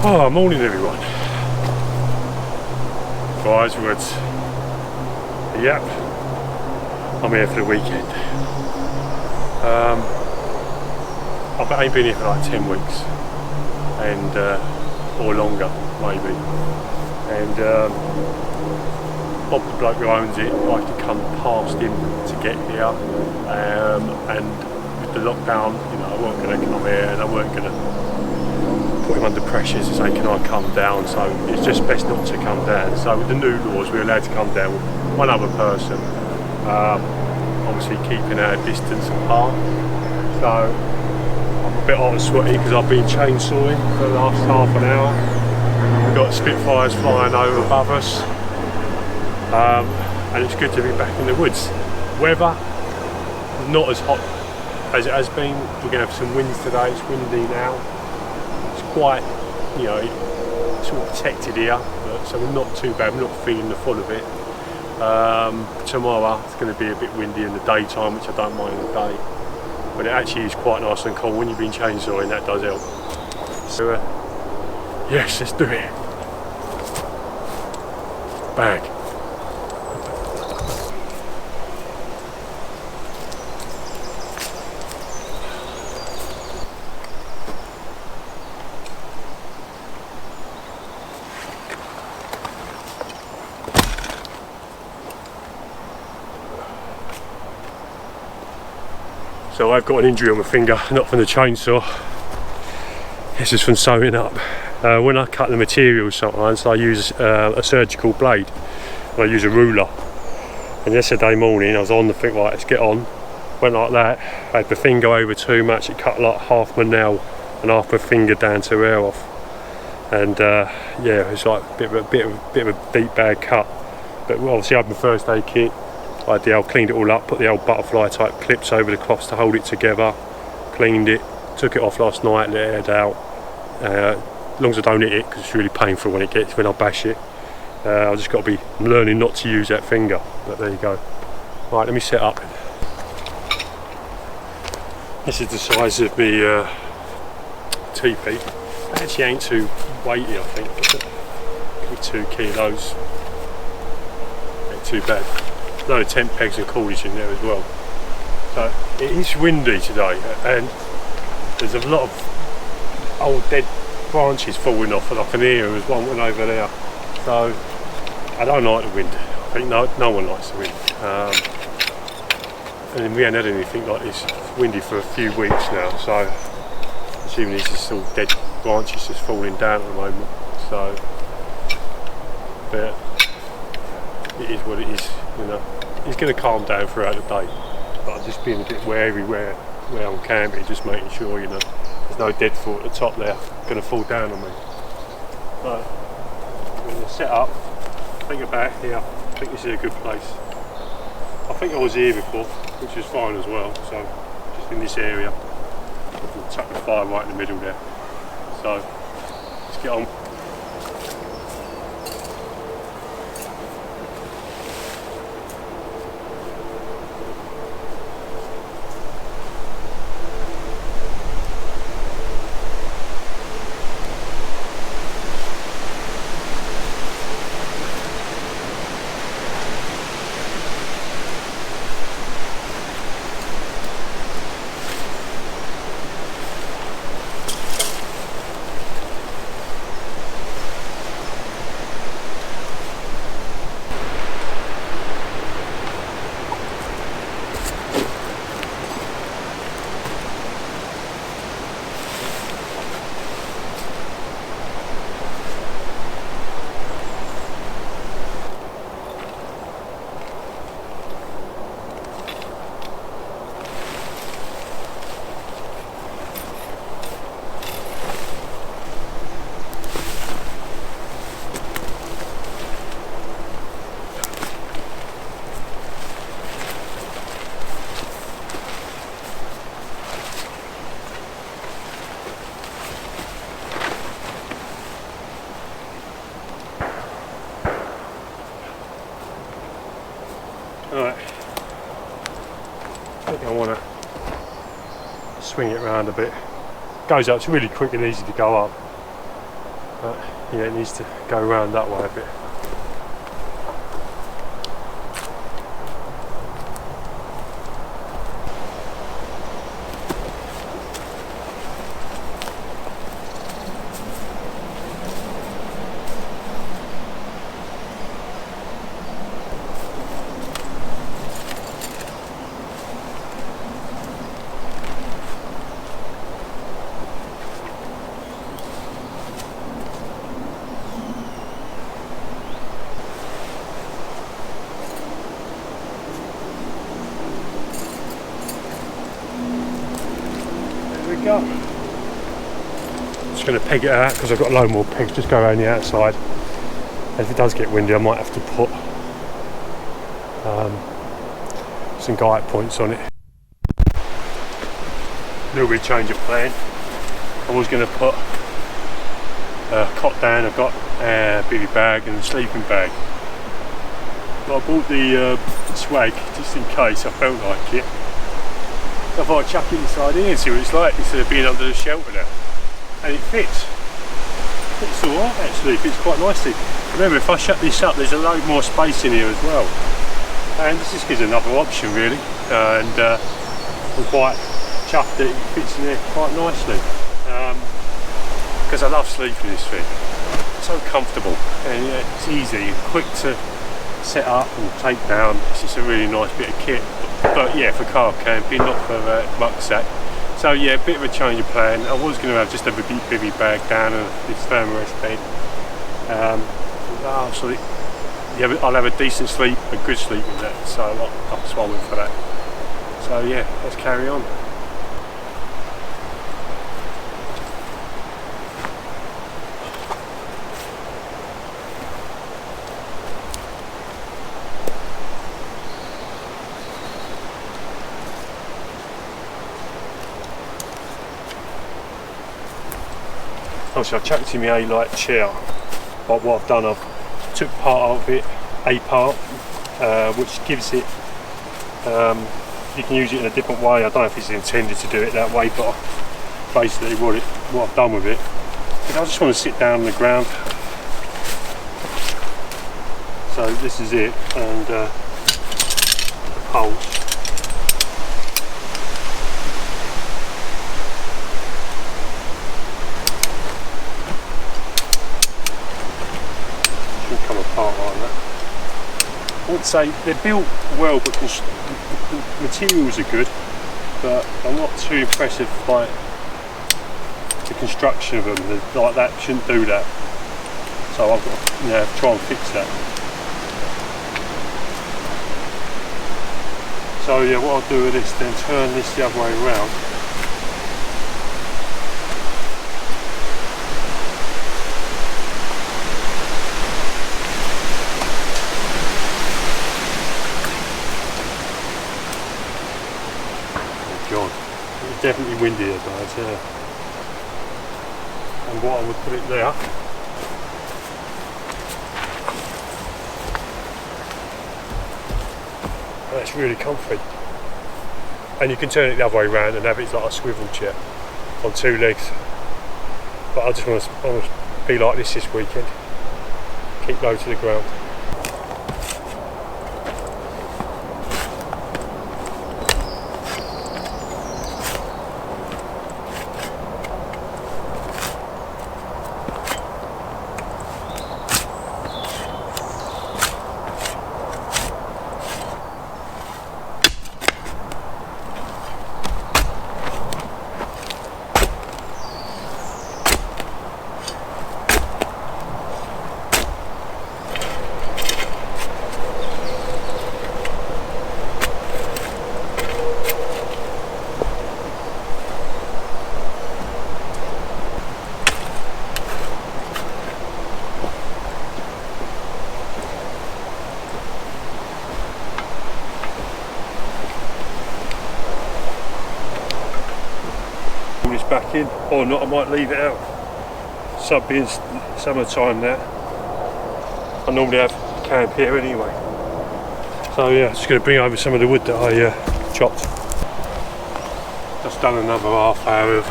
Oh, morning everyone. Friars, Woods. Yep, I'm here for the weekend. I've ain't been here for like 10 weeks, and or longer maybe. And Bob, the bloke who owns it, I had to come past him to get here. And with the lockdown, you know, I weren't going to come here, and I weren't going to put him under pressure to say, can I come down? So it's just best not to come down. So with the new laws, we're allowed to come down with one other person, obviously keeping our distance apart. So I'm a bit hot and sweaty because I've been chainsawing for the last half an hour. We've got Spitfires flying over above us, and it's good to be back in the woods. Weather not as hot as it has been. We're going to have some winds today. It's windy now. Quite, you know, sort of protected here, so we're not too bad. We're not feeling the full of it. Tomorrow it's going to be a bit windy in the daytime, which I don't mind in the day, but it actually is quite nice and cool when you've been chainsawing. That does help. So yes, let's do it. Bag. So I've got an injury on my finger, not from the chainsaw. This is from sewing up. When I cut the materials sometimes I use a surgical blade, and I use a ruler. And yesterday morning I was on the thing, right, let's get on. Went like that, I had my finger over too much, it cut like half my nail and half my finger down to hair off. And yeah, it was like a bit of a deep bad cut. But obviously I had my first aid kit. I cleaned it all up, put the old butterfly type clips over the cloths to hold it together, cleaned it, took it off last night, let it out. As long as I don't hit it, because it's really painful when I bash it. I've just got to be learning not to use that finger, but there you go. Right, let me set up. This is the size of the teepee. It actually ain't too weighty, I think. Maybe 2 kilos. Ain't too bad. A load of tent pegs and cordage in there as well. So it is windy today, and there's a lot of old dead branches falling off, and I can hear there's one over there. So I don't like the wind. I think no one likes the wind. And we haven't had anything like this windy for a few weeks now, so assuming it's just all dead branches just falling down at the moment. So but it is what it is, you know. It's going to calm down throughout the day, but I'm just being a bit wary where I'm camping, just making sure, you know, there's no deadfall at the top there going to fall down on me. So I'm going to set up, think about here. I think this is a good place. I think I was here before, which is fine as well. So just in this area, I'll tuck the fire right in the middle there. So let's get on. Alright, I think I want to swing it around a bit. Goes up, it's really quick and easy to go up. but yeah, it needs to go around that way a bit. Go. Just going to peg it out because I've got a load more pegs. Just go around the outside. If it does get windy, I might have to put some guide points on it. A little bit of change of plan. I was going to put a cot down. I've got a bivvy bag and a sleeping bag, but I bought the swag just in case I felt like it. I thought I'd chuck it inside here and see what it's like instead of being under the shelter there. And it fits. It's alright actually, it fits quite nicely. Remember, if I shut this up, there's a load more space in here as well. And this just gives another option really. And I'm quite chuffed that it fits in there quite nicely. Because I love sleeping this thing. It's so comfortable and it's easy and quick to set up and take down. It's just a really nice bit of kit. But yeah, for car camping, not for rucksack. So yeah, a bit of a change of plan. I was going to have just a bivvy bag down and this thermarest bed. Yeah, I'll have a decent sleep, a good sleep with that. So that's why I went for that. So yeah, let's carry on. Obviously I've chucked in my A-light chair, but what I've done, I've took part of it, a part, which gives it, you can use it in a different way. I don't know if it's intended to do it that way, but basically what I've done with it is I just want to sit down on the ground. So this is it, and the poles. Come apart like that. I would say they're built well, but the materials are good, but I'm not too impressed by the construction of them. Like that shouldn't do that, so I've got to try and fix that. So yeah, what I'll do with this then, turn this the other way around. Definitely windy at night, yeah. And what I would put it there. That's really comfy. And you can turn it the other way around and have it like a swivel chair on two legs. But I just want to be like this weekend. Keep low to the ground. Back in, or not, I might leave it out. Being summertime now, I normally have camp here anyway. So yeah, just going to bring over some of the wood that I chopped. Just done another half hour of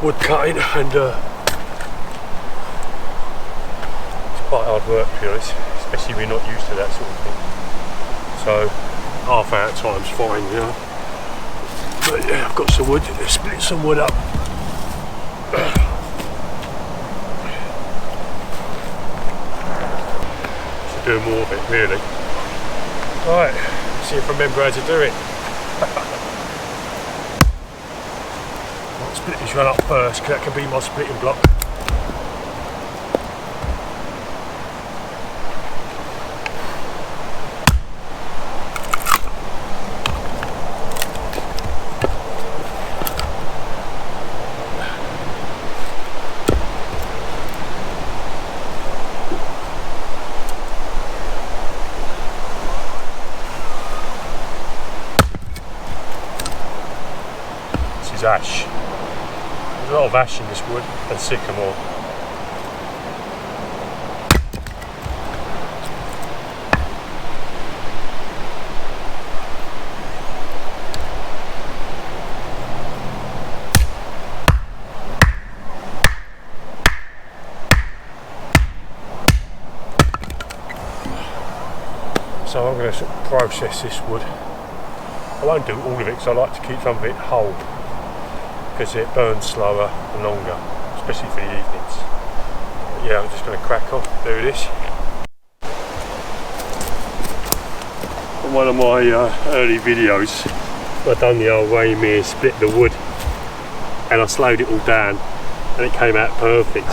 wood cutting, and hard work, to be honest, especially when you're not used to that sort of thing. So half hour time's fine, you know. But yeah, I've got some wood, split some wood up. Should do more of it, really. Right, see if I remember how to do it. I'll split this one up first, because that can be my splitting block. Ash. There's a lot of ash in this wood and sycamore. So I'm going to sort of process this wood. I won't do all of it because I like to keep some of it whole, because it burns slower and longer, especially for the evenings. But yeah, I'm just going to crack on, do this. In one of my early videos, I've done the old way me, split the wood, and I slowed it all down, and it came out perfect.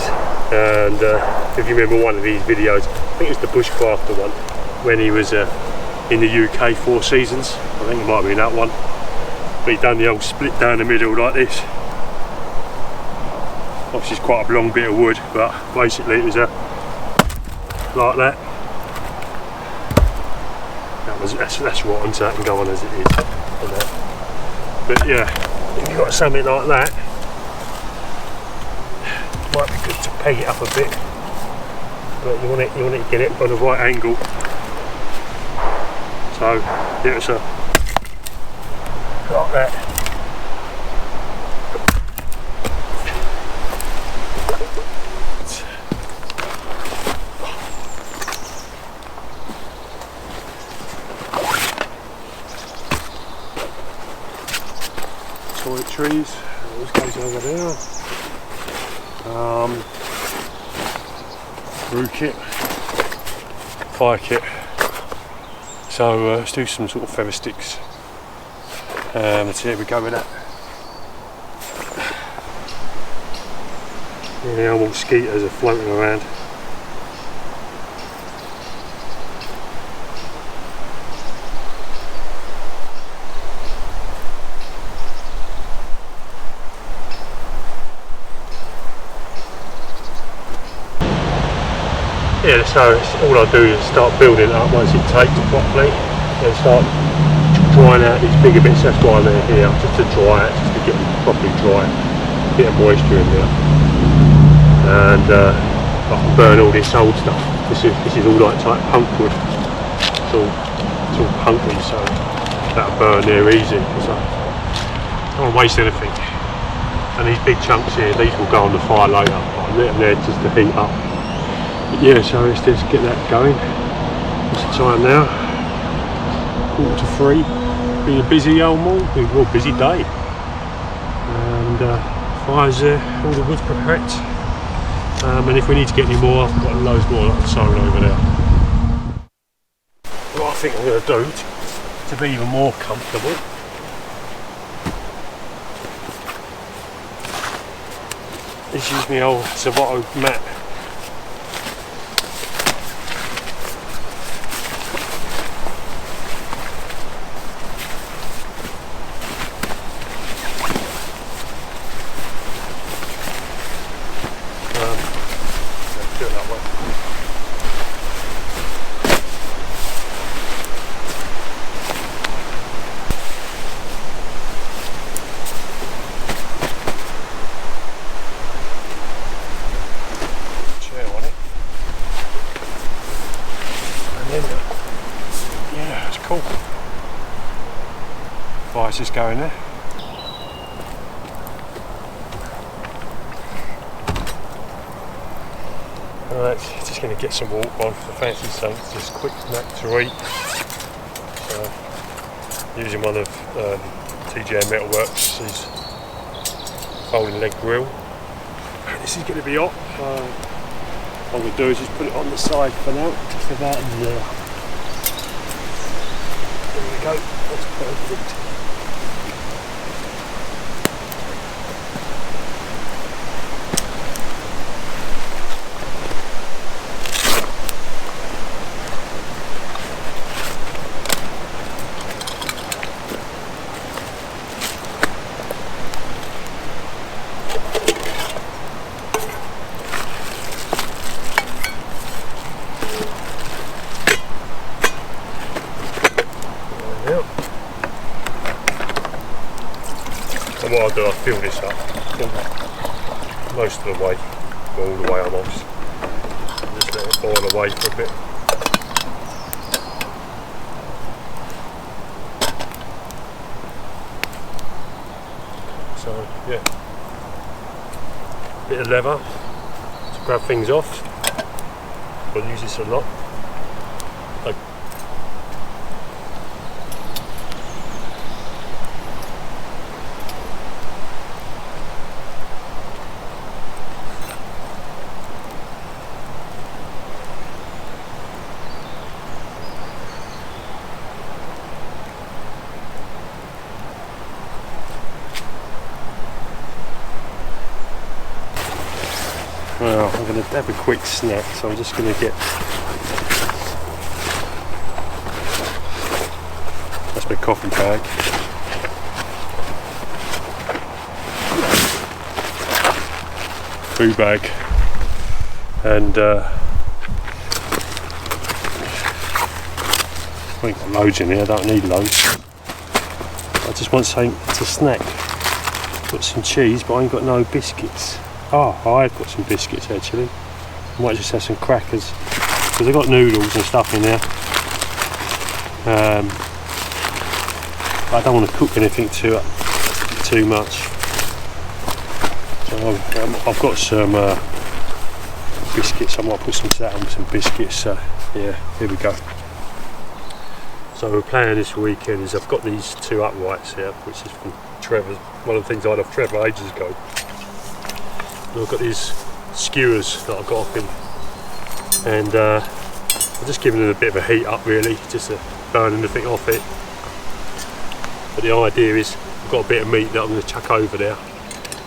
And if you remember one of these videos, I think it was the Bushcrafter one, when he was in the UK 4 seasons. I think it might be in that one. But he done the old split down the middle like this. Obviously it's quite a long bit of wood, but basically it was like that. That's rotten, so that can go on as it is. But yeah, if you've got something like that, it might be good to peg it up a bit. But you want it to get it on the right angle. So yeah, it's like that. Trees, those guys over there. Brew kit, fire kit. So let's do some sort of feather sticks. Let's see how we go with that. Yeah, all mosquitoes are floating around. Yeah, so all I do is start building it up once it takes properly and start drying out these bigger bits. That's why they're here, just to dry it, just to get them properly dry, get a moisture in there. And I can burn all this old stuff. This is all like type punk wood. It's all punky, so that'll burn there easy. So I don't waste anything. And these big chunks here, these will go on the fire later. I'll let them there just to heat up. But yeah, so let's just get that going. What's the time now? 2:45. Been a busy old morning, well, busy day. And fire's there, all the wood's prepared. And if we need to get any more, I've got loads more like sown over there. What I think I'm going to do to be even more comfortable is use my old Zavato mat. Fire's just going there. Alright, just going to get some walk on for the fancy something, just quick snack to eat. So, using one of TJM Metal Works, his folding leg grill. This is going to be hot. What I'm going to do is just put it on the side for now, just about there. There we go, that's perfect. And what I'll do, I'll fill this up most of the way, all the way almost. Just let it boil away for a bit. So yeah, bit of leather to grab things off. I'll use this a lot. Well, I'm going to have a quick snack, so I'm just going to get, that's my coffee bag, food bag, and I ain't got loads in here, I don't need loads. I just want something to snack. Got some cheese, but I ain't got no biscuits. Oh, I've got some biscuits actually. I might just have some crackers because I've got noodles and stuff in there. I don't want to cook anything too much. So I've got some biscuits. I might put some of that on some biscuits. So yeah, here we go. So we're planning this weekend is I've got these two uprights here, which is from Trevor's. One of the things I had off Trevor ages ago. I've got these skewers that I've got off him, and I'm just giving them a bit of a heat up really, just to burn anything off it. But the idea is I've got a bit of meat that I'm going to chuck over there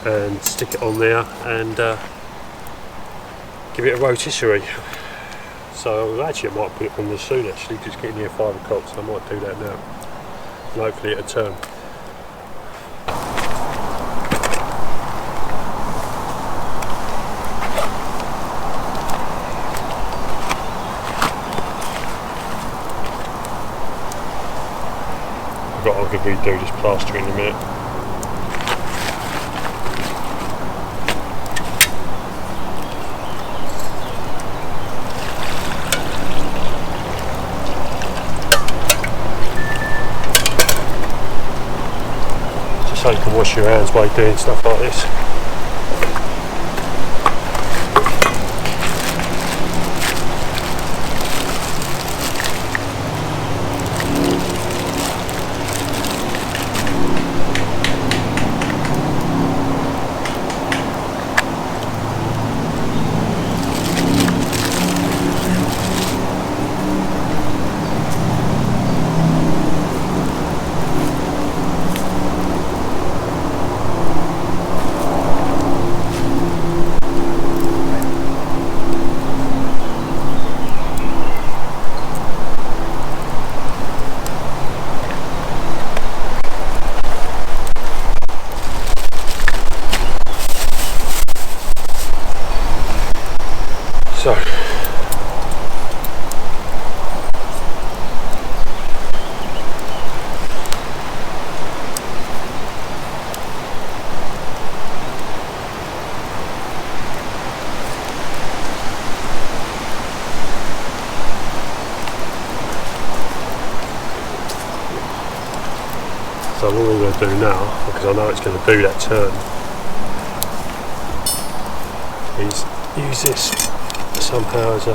and stick it on there and give it a rotisserie. So actually I might put it on this soon actually, just getting near 5 o'clock, so I might do that now. And hopefully it'll turn. I'll give redo this plastering in a minute. Just so you can wash your hands while doing stuff like this. So what we're going to do now, because I know it's going to do that turn, is use this somehow as a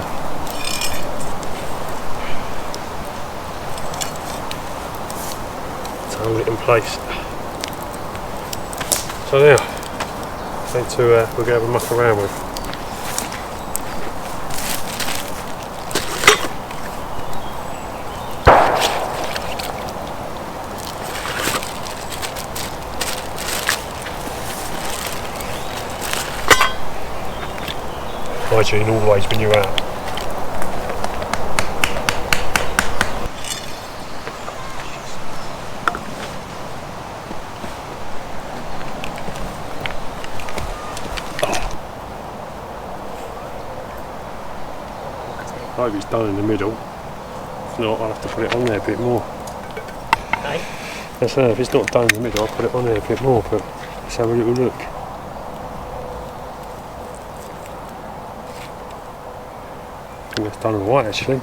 to hold it in place. So now, something to we're going to have a muck around with. Hygiene always when you're out. I hope it's done in the middle. If not, I'll have to put it on there a bit more. Okay. That's if it's not done in the middle, I'll put it on there a bit more, but let's have a little look. I think that's done alright actually.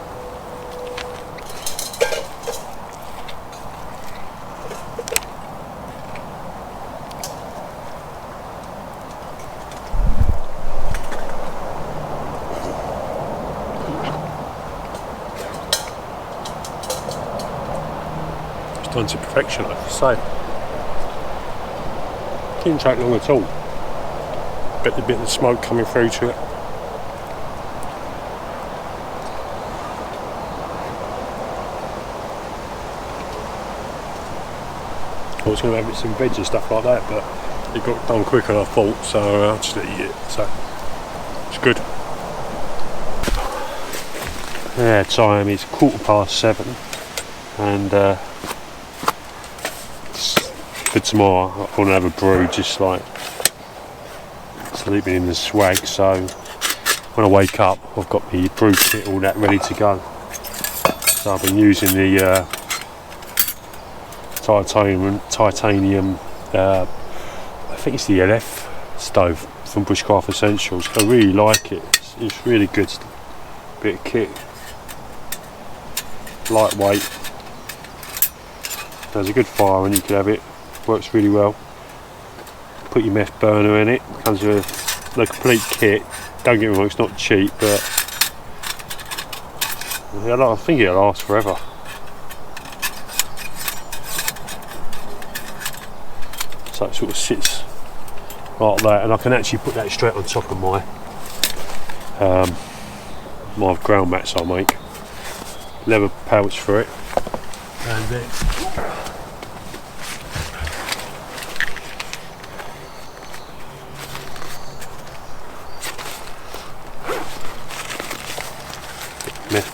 Done to perfection, I have to say. Didn't take long at all. But the bit of smoke coming through to it. I was going to have some veg and stuff like that, but it got done quicker than I thought, so I'll just eat it. So it's good. Yeah, time is 7:15, and for tomorrow I want to have a brew, just like sleeping in the swag, so when I wake up I've got the brew kit, all that ready to go. So I've been using the titanium I think it's the LF stove from Bushcraft Essentials. I really like it, it's really good bit of kit, lightweight, there's a good fire when you can have it. Works really well. Put your meth burner in it. Comes with the complete kit. Don't get me wrong, it's not cheap, but I think it'll last forever. So it sort of sits like that, and I can actually put that straight on top of my my ground mats I make. Leather pouch for it, and then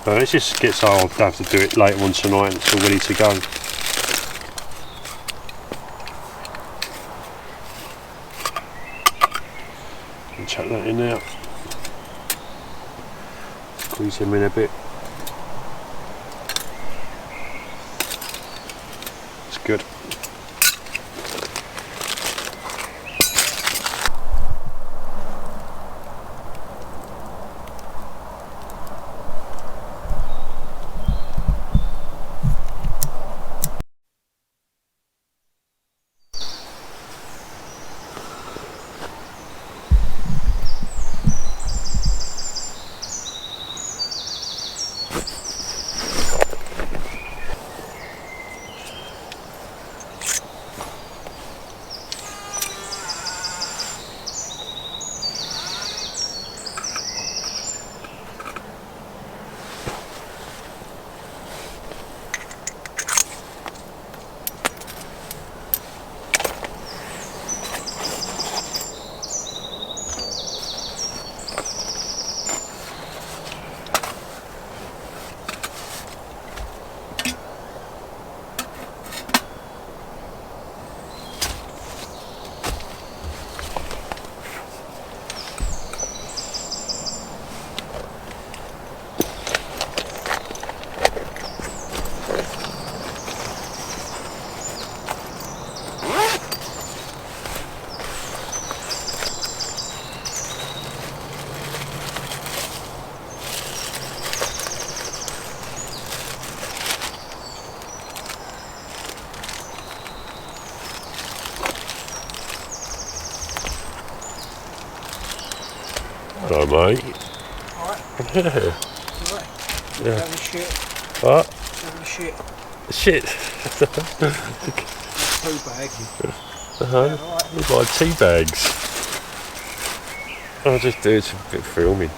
but it just gets I'll have to do it later on tonight and it's all ready to go. And chuck that in there. Squeeze him in a bit. It's good. Hello, mate. Alright. Yeah. Yeah. Shit. What? Shit. Shit. 2 bags. We buy tea bags. I'll just do some bit of filming.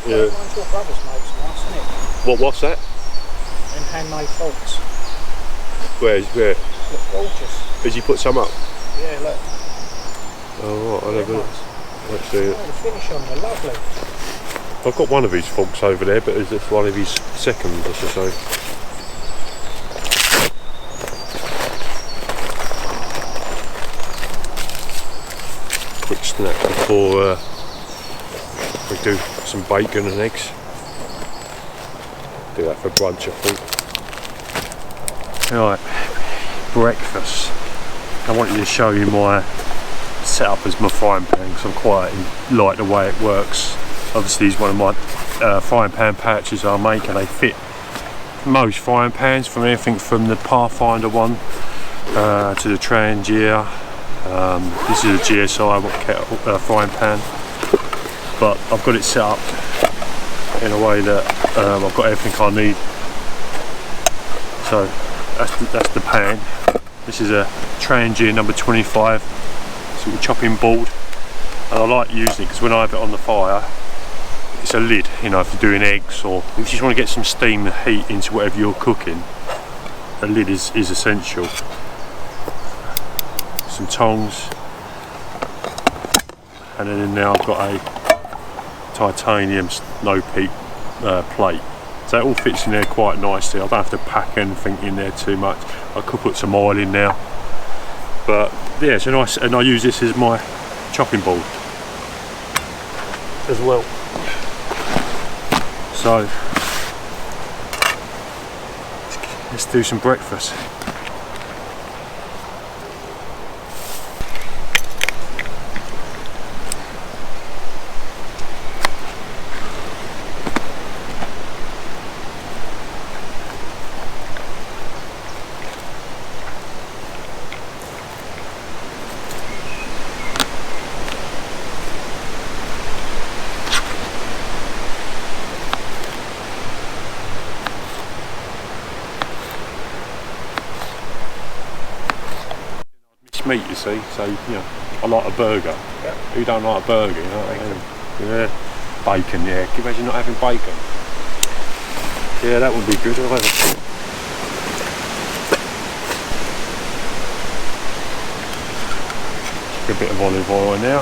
Yeah. Your brother's mate's nice, isn't it? What's that? Them handmade forks. Where? Look gorgeous. Did you put some up? Yeah, look. Oh, right, I'll have a look. Let's see it. Oh, the finish on them are lovely. I've got one of his forks over there, but it's just one of his seconds, I should say. Quick snack before we do some bacon and eggs. Do that for brunch, I think. Right, breakfast. I wanted to show you my setup as my frying pan because I quite like the way it works. Obviously, it's one of my frying pan pouches I make, and they fit most frying pans, from anything from the Pathfinder one to the Trangia. This is a GSI kettle, frying pan, but I've got it set up in a way that I've got everything I need. So that's the pan. This is a Trangia number 25 sort of chopping board, and I like using it because when I have it on the fire, it's a lid, you know, if you're doing eggs or if you just want to get some steam and heat into whatever you're cooking, a lid is essential. Some tongs, and then now I've got a titanium no peak plate, so it all fits in there quite nicely. I don't have to pack anything in there too much. I could put some oil in now, but yeah, it's a nice, and I use this as my chopping board as well. So let's do some breakfast. Meat, you see, so you know, I like a burger. Yeah. Who don't like a burger, you know what I mean? Yeah. Bacon, yeah. Can you imagine not having bacon? Yeah, that would be good. I'll have a bit of olive oil in now.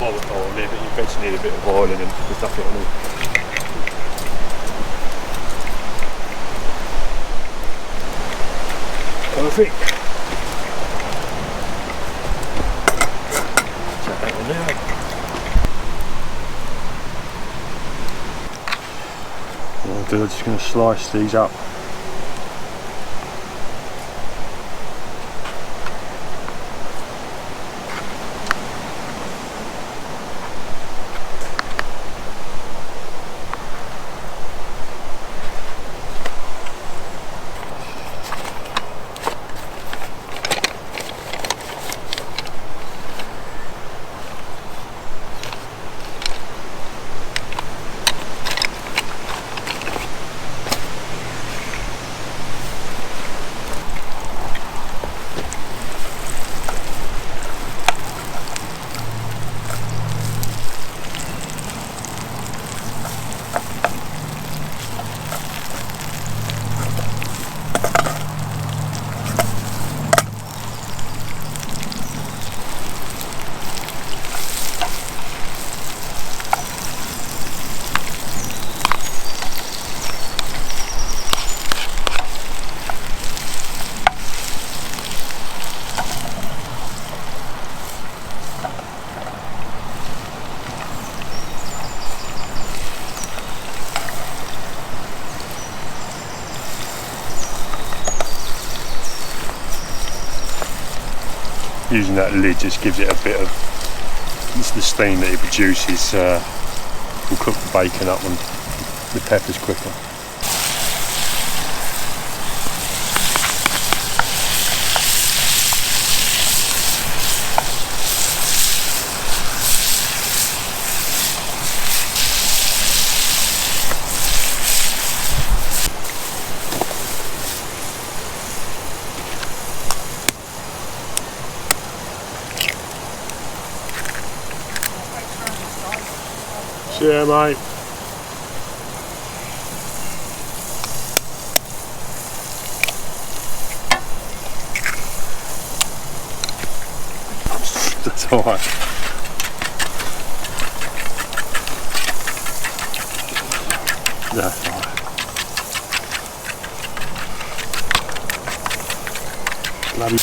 Olive oil in there, but you bet you need a bit of oil in them. There's nothing on it. Perfect. Check that one out. do, I'm just going to slice these up. Using that lid just gives it a bit of, it's the steam that it produces will cook the bacon up and the peppers quicker. Yeah, mate. That's alright. That's alright. Bloody.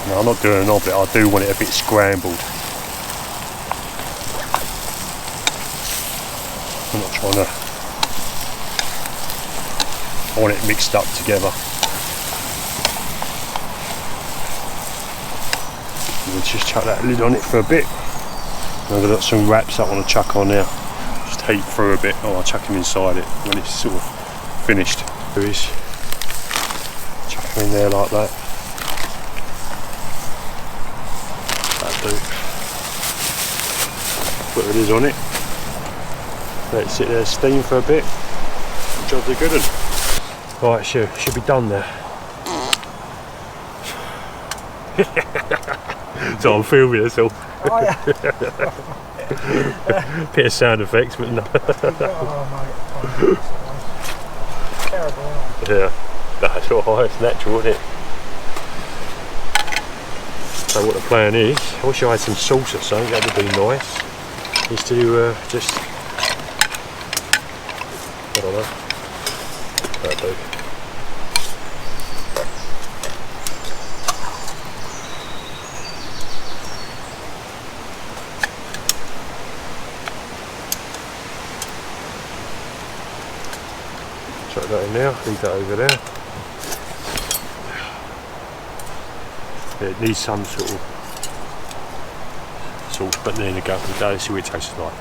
No, I'm not doing an omelette, I do want it a bit scrambled. I'm not trying to, I want it mixed up together. Let's just chuck that lid on it for a bit. And I've got some wraps I want to chuck on there. Just heat through a bit, I'll chuck them inside it when it's sort of finished. There is. Chuck them in there like that. Put the lid on it, let it sit there steam for a bit. Jobs are good one. Right, should be done there. So I'm filming this all. Oh, yeah. Bit of sound effects, but no. Oh, mate. Oh, terrible, isn't it? Yeah, that's alright, it's natural, isn't it? So what the plan is, I wish I had some sauce or something, that would be nice, is to just, I don't know, that'll do. Chuck that in there, leave that over there. Yeah, it needs some sort of sauce, but then again, let's see what it tastes like.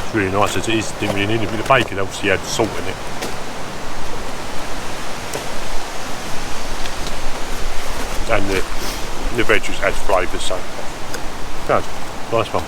It's really nice as it is, didn't really need a bit of bacon, obviously had salt in it. And the veg just adds flavour, so good, nice one.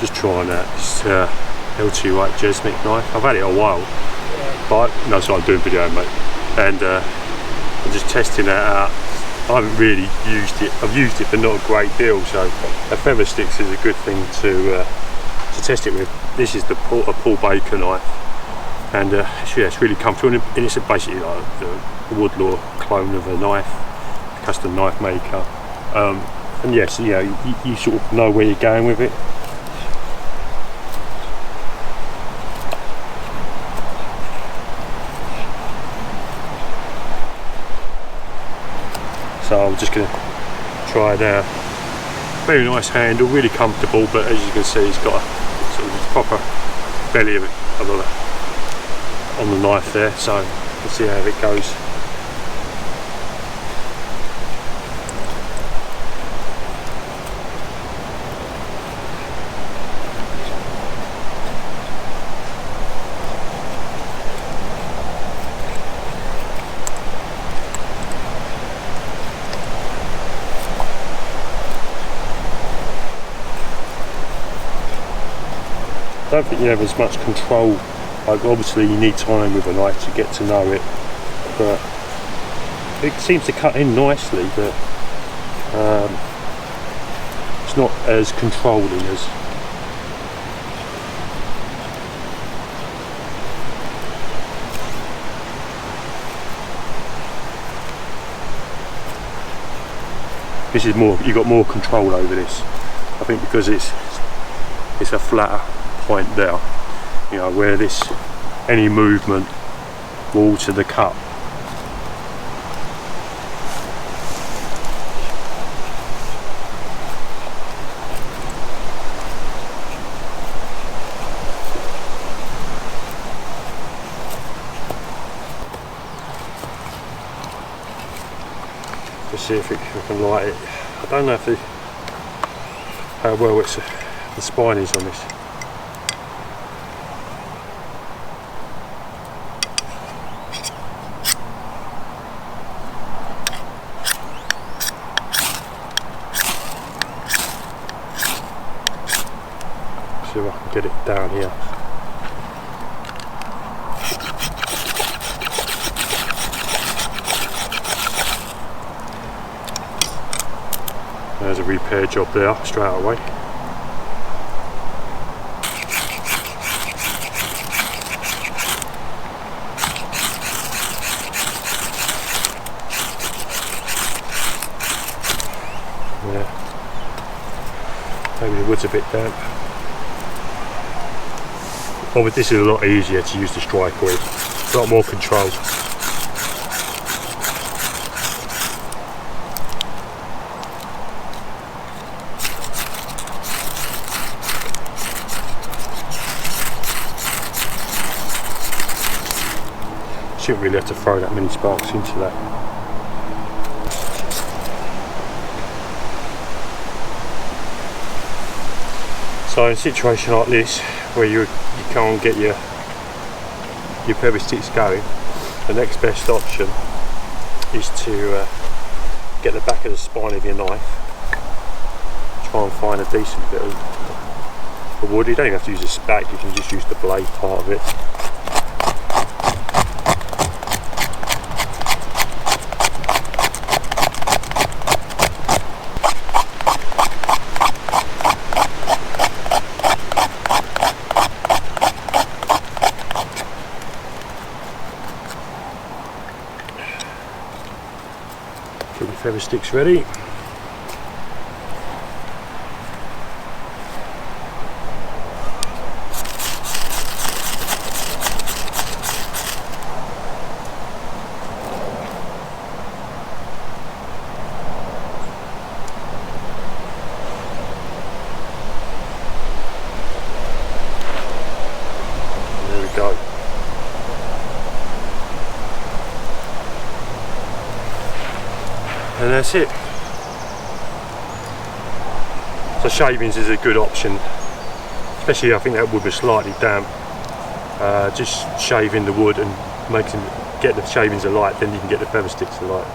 Just trying that this L28 Jesnick knife. I've had it a while, but no, so I'm doing video, mate, and I'm just testing that out. I haven't really used it. I've used it, but not a great deal. So a feather sticks is a good thing to test it with. This is a Paul Baker knife, and yeah, it's really comfortable. And it's basically like a Woodlaw clone of a knife, custom knife maker. And yes, you know, you sort of know where you're going with it. So I'm just going to try it out. Very nice handle, really comfortable, but as you can see, it's got a sort of proper belly of it on the knife there, so let's see how it goes. I don't think you have as much control. Like, obviously you need time with a knife to get to know it, but it seems to cut in nicely, but it's not as controlling as this is more. You've got more control over this, I think, because it's a flatter point there, you know, where this, any movement will alter the cut. Let's see if I can light it. I don't know if how well the spine is on this. See if I can get it down here. There's a repair job there straight away. Yeah. Maybe the wood's a bit damp. Oh, but this is a lot easier to use the striker with. A lot more control. Shouldn't really have to throw that many sparks into that. So in a situation like this, where you can't get your feather sticks going, the next best option is to get the back of the spine of your knife, try and find a decent bit of wood. You don't even have to use the stack, you can just use the blade part of it. Get your feather sticks ready. There we go. And that's it. So shavings is a good option, especially I think that wood was slightly damp. Just shaving the wood and get the shavings alight, then you can get the feather sticks alight.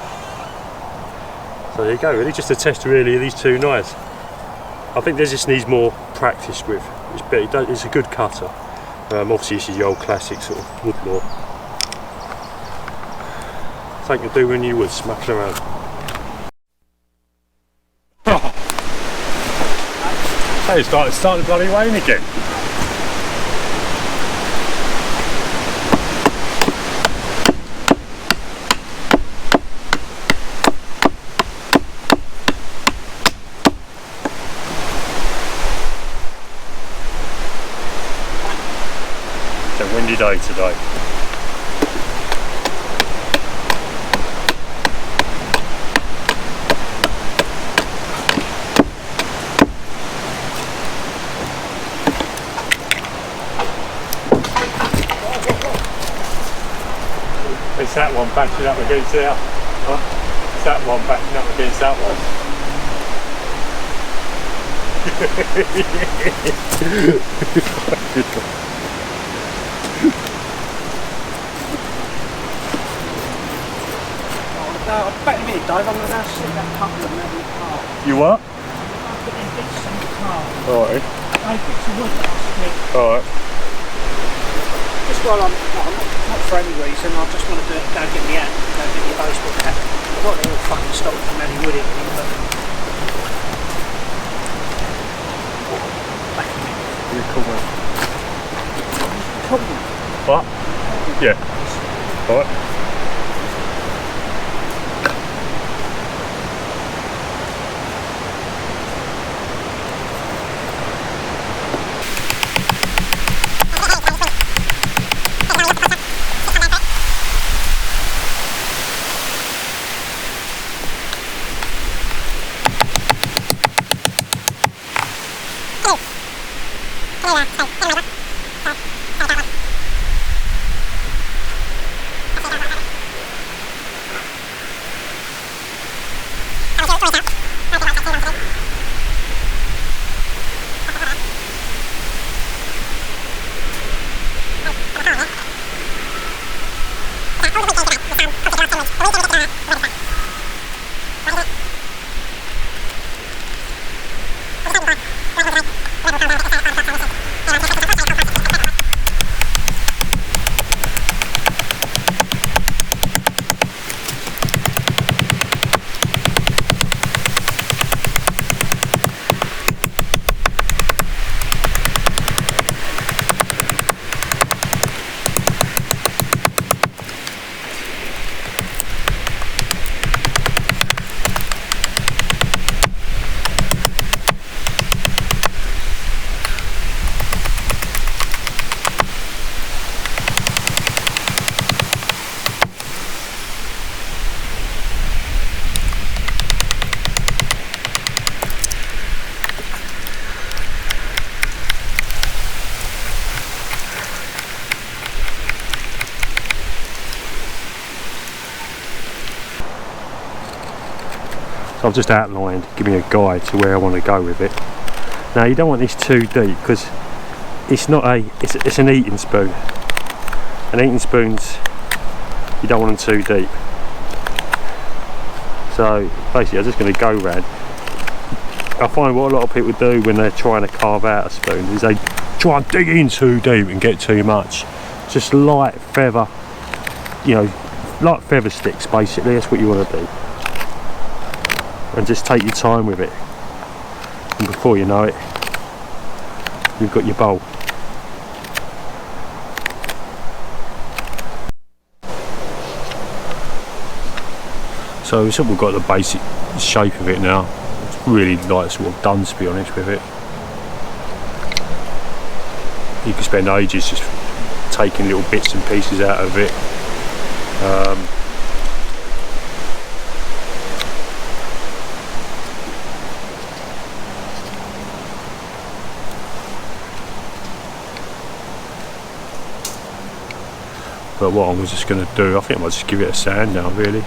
So there you go, really, just a test really of these two knives. I think this just needs more practice with. It's a good cutter. Obviously this is the old classic sort of Woodlaw. Something to do when you would smack around. Hey, it's starting to bloody rain again. It's a windy day today. It's that one bashing up against that. Huh? It's that one bashing up against that one. No, I bet in a minute, Dave, I'm going to stick that couple of them in the car. You what? I'll put them bits in the car. Alright. Those bits of wood that I'll split. Alright. Just while I'm not for any reason, I just want to go get me out, go get your baseball cap. Well, they're all fucking stopped from any wood in them, but... Back a minute. You're cool, man. Cool. What? Yeah. Alright. I've just outlined, give me a guide to where I want to go with it. Now you don't want this too deep because it's not it's an eating spoon. And eating spoons, you don't want them too deep. So basically I'm just going to go round. I find what a lot of people do when they're trying to carve out a spoon is they try and dig in too deep and get too much. Just light feather, you know, light feather sticks basically, that's what you want to do. And just take your time with it, and before you know it, you've got your bowl. So we've sort of got the basic shape of it now. It's really like sort of done, to be honest with it. You can spend ages just taking little bits and pieces out of it. But what I'm just going to do, I think I might just give it a sand now, really.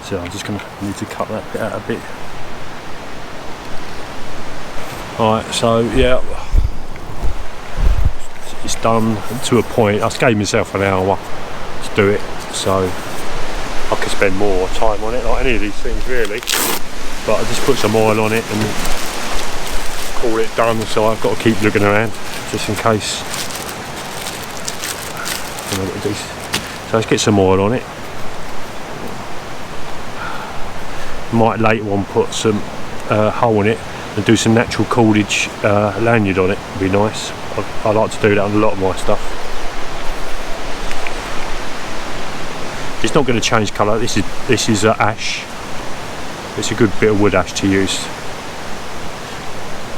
So I'm just going to need to cut that bit out a bit. Alright, so yeah, it's done to a point. I gave myself an hour to do it, so I could spend more time on it, like any of these things really, but I just put some oil on it and call it done. So I've got to keep looking around just in case. So let's get some oil on it. Might later on put some hole in it and do some natural cordage lanyard on it. Would be nice. I like to do that on a lot of my stuff. It's not going to change colour. This is ash. It's a good bit of wood ash to use,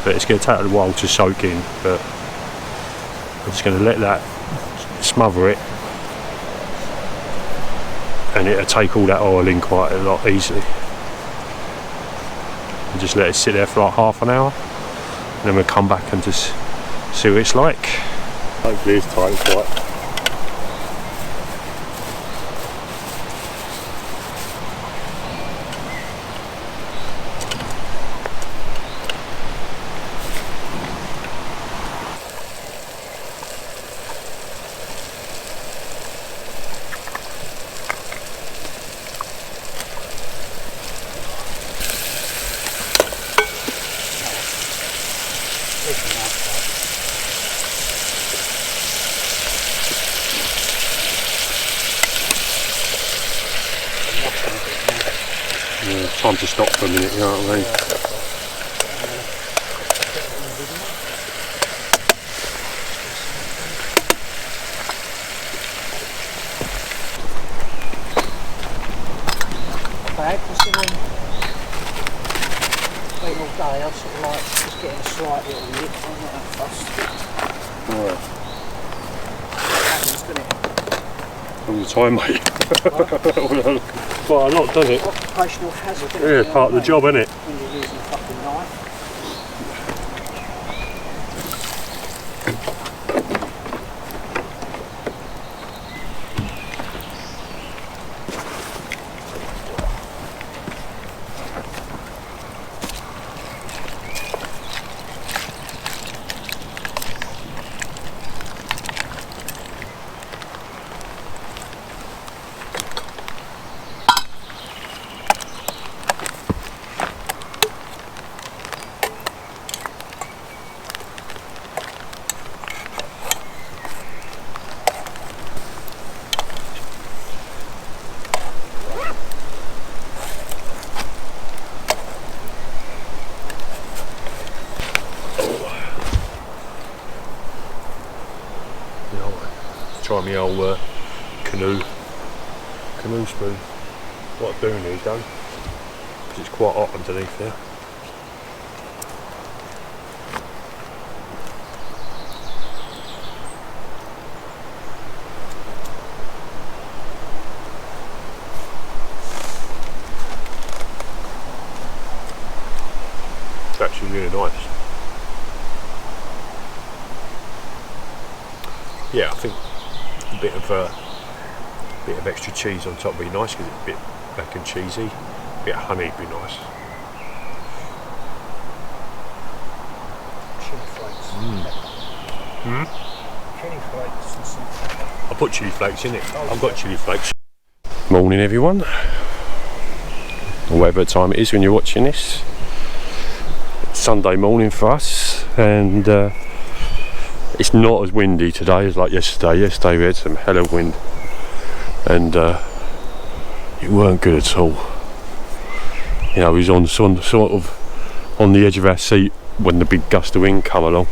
but it's going to take a while to soak in. But I'm just going to let that smother it, and it'll take all that oil in quite a lot easily. And just let it sit there for like half an hour, and then we'll come back and just see what it's like. Hopefully it's tight quite. Yeah, time to stop for a minute, you know what I mean? Bad considering waiting all day, I'm sort of like just getting a slight little lick, I'm not that fussed. Alright. It happens, doesn't it? All the time, mate. Quite a lot, doesn't it? Occupational hazard, isn't Yeah, it? part of the job, isn't it? When you're using a fucking knife. Try my old canoe spoon. What I'm doing is done, because it's quite hot underneath there. It's actually really nice. Yeah, I think a bit of extra cheese on top would be nice, because it's a bit mac and cheesy. A bit of honey would be nice. Chili flakes. Chili flakes and some pepper. I put chili flakes in it. I've got chili flakes. Morning everyone, or whatever time it is when you're watching this. It's Sunday morning for us, and it's not as windy today as like yesterday. Yesterday we had some hell of wind, and it weren't good at all. You know, we was on sort of on the edge of our seat when the big gust of wind come along.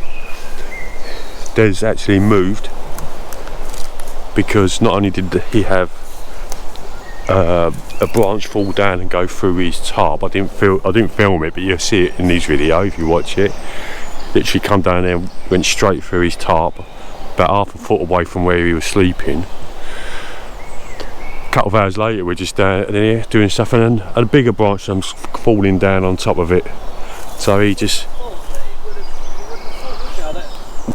Des actually moved, because not only did he have a branch fall down and go through his tarp. I didn't film it, but you'll see it in this video if you watch it. Literally come down there and went straight through his tarp, about half a foot away from where he was sleeping. A couple of hours later we're just down there doing stuff, and a bigger branch comes falling down on top of it. So he just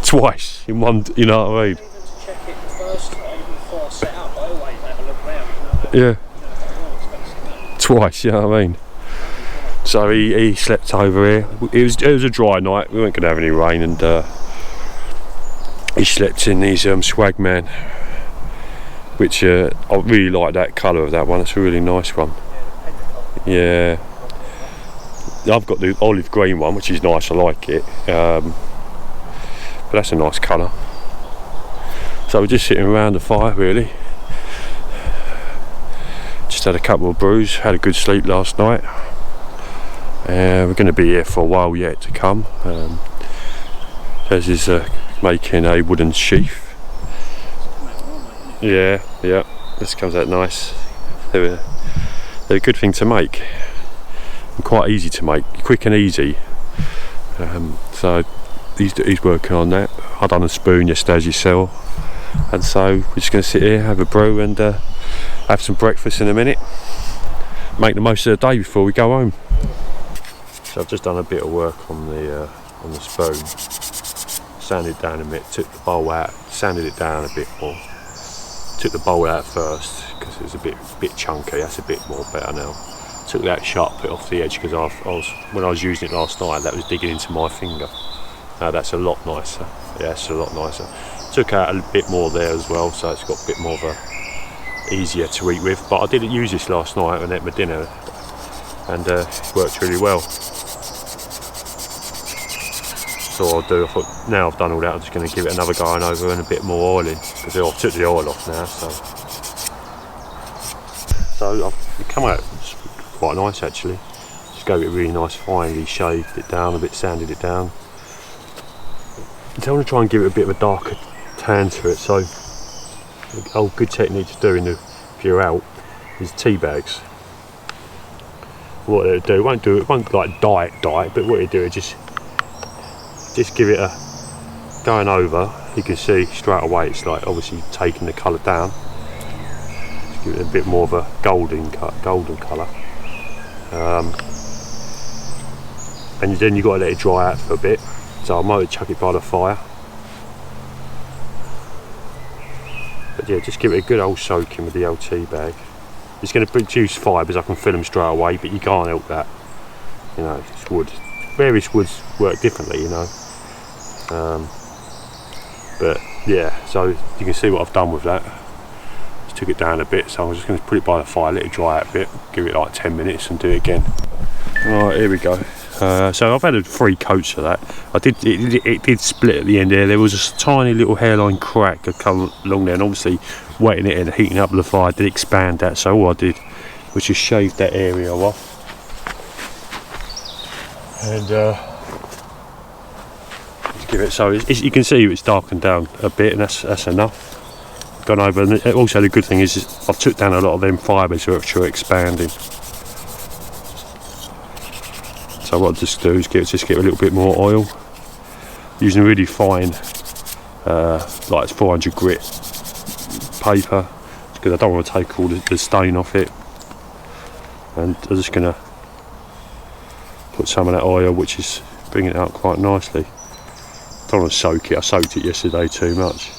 twice in one, you know what I mean? Even to check it the first time before I set up, I always have a look round. Yeah. Twice, you know what I mean? So So he slept over here. It was a dry night, we weren't going to have any rain, and he slept in these Swagman, which I really like that colour of that one. It's a really nice one. Yeah, I've got the olive green one, which is nice, I like it, but that's a nice colour. So we're just sitting around the fire really. Just had a couple of brews, had a good sleep last night. We're going to be here for a while yet to come. Des is making a wooden sheath. Yeah, this comes out nice. They're a good thing to make, and quite easy to make, quick and easy. So he's working on that. I done a spoon yesterday, as you saw, and so we're just going to sit here, have a brew, and have some breakfast in a minute. Make the most of the day before we go home. So I've just done a bit of work on the spoon. Sanded it down a bit, took the bowl out, sanded it down a bit more. Took the bowl out first because it was a bit chunky. That's a bit more better now. Took that sharp bit off the edge because when I was using it last night, that was digging into my finger. Now that's a lot nicer. Yeah, it's a lot nicer. Took out a bit more there as well, so it's got a bit more of a easier to eat with. But I didn't use this last night when I ate my dinner, and it worked really well. So I'll do, I thought, now I've done all that, I'm just going to give it another going over and a bit more oil in, because I took the oil off now. So I've come out quite nice actually. Just gave it a really nice finely shaved it down a bit, sanded it down. I want to try and give it a bit of a darker tan to it. So a good technique to do if you're out is tea bags. What it'll do, it won't like dye it, but what you do is just give it a going over. You can see straight away it's like obviously taking the colour down. Just give it a bit more of a golden colour, and then you've got to let it dry out for a bit. So I might chuck it by the fire, but yeah, just give it a good old soaking with the LT bag. It's going to produce fibres, I can feel them straight away, but you can't help that. You know, it's wood. Various woods work differently, you know. But yeah, so you can see what I've done with that. Just took it down a bit, so I'm just going to put it by the fire, let it dry out a bit, give it like 10 minutes and do it again. Alright, here we go. So I've had 3 coats of that. It did split at the end there. There was a tiny little hairline crack that come along there, and obviously wetting it and heating up the fire did expand that. So all I did was just shave that area off, and give it, so you can see it's darkened down a bit, and that's enough. Gone over, and also the good thing is I've took down a lot of them fibres which are expanding. So what I just do is just get a little bit more oil, using a really fine, like it's 400 grit paper, because I don't want to take all the stain off it. And I'm just going to put some of that oil, which is bringing it out quite nicely. Don't want to soak it. I soaked it yesterday too much.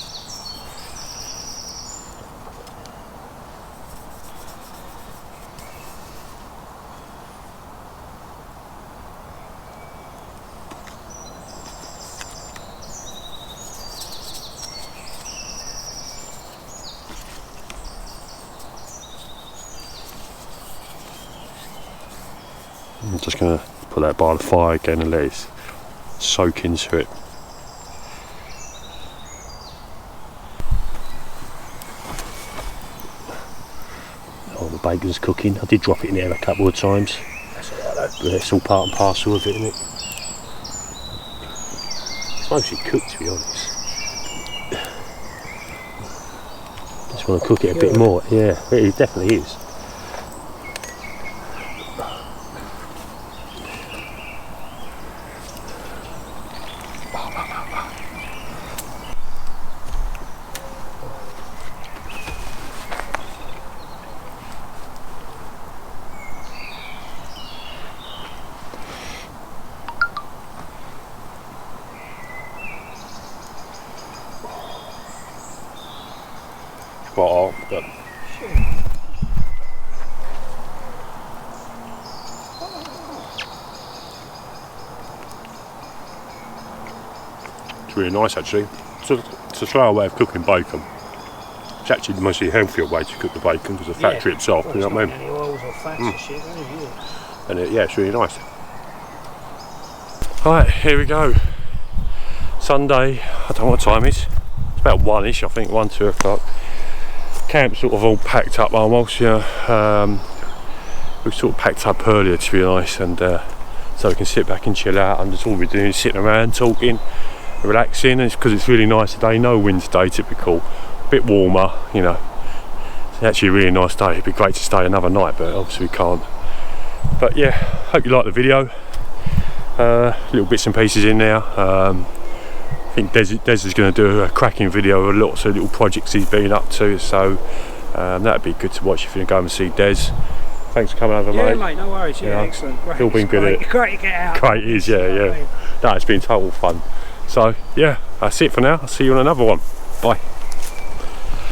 I'm just going to put that by the fire again and let it soak into it. Oh, the bacon's cooking. I did drop it in there a couple of times. That's alright though. But it's all part and parcel of it, isn't it? It's mostly cooked, to be honest. Just want to cook it a bit more. Yeah, it definitely is. Quite hot, but It's really nice actually. It's a slower way of cooking bacon. It's actually mostly a healthier way to cook the bacon because the fat drips off, you know what I mean? Any oils or fats or shit, And yeah, it's really nice. Right, here we go. Sunday, I don't know what time it is. It's about 1ish, I think, 1-2 o'clock. Camp's sort of all packed up almost, you know. We sort of packed up earlier, to be honest, and so we can sit back and chill out, and that's all we're doing is sitting around talking, relaxing. And it's because it's really nice today, no wind today, typical, a bit warmer, you know. It's actually a really nice day. It'd be great to stay another night, but obviously we can't. But yeah, hope you like the video. Little bits and pieces in there. I think Des is going to do a cracking video of lots of little projects he's been up to, so that'd be good to watch if you go and see Des. Thanks for coming over, mate. Yeah, mate, no worries. Yeah, excellent. Great. You've been good at it. Great to get out. Great it is, yeah. No, it's been total fun. So yeah, that's it for now. I'll see you on another one. Bye.